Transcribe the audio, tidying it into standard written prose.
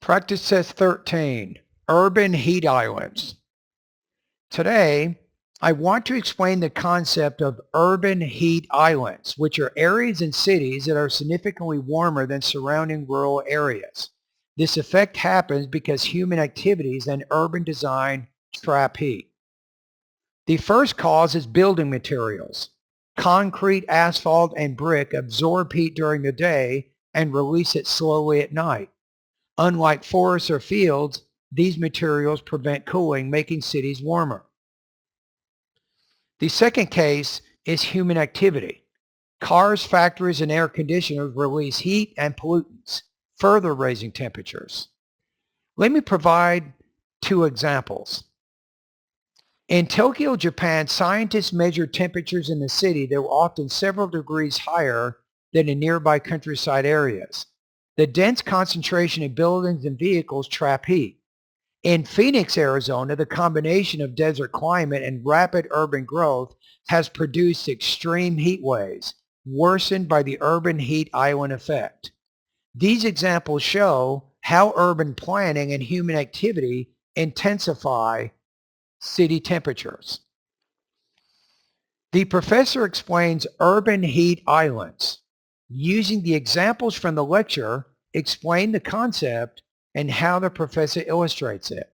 Practice test 13, urban heat islands. Today, I want to explain the concept of urban heat islands, which are areas in cities that are significantly warmer than surrounding rural areas. This effect happens because human activities and urban design trap heat. The first cause is building materials. Concrete, asphalt, and brick absorb heat during the day and release it slowly at night. Unlike forests or fields, these materials prevent cooling, making cities warmer. The second case is human activity. Cars, factories, and air conditioners release heat and pollutants, further raising temperatures. Let me provide two examples. In Tokyo, Japan, scientists measured temperatures in the city that were often several degrees higher than in nearby countryside areas. The dense concentration of buildings and vehicles trap heat. In Phoenix, Arizona, the combination of desert climate and rapid urban growth has produced extreme heat waves, worsened by the urban heat island effect. These examples show how urban planning and human activity intensify city temperatures. The professor explains urban heat islands. Using the examples from the lecture, explain the concept and how the professor illustrates it.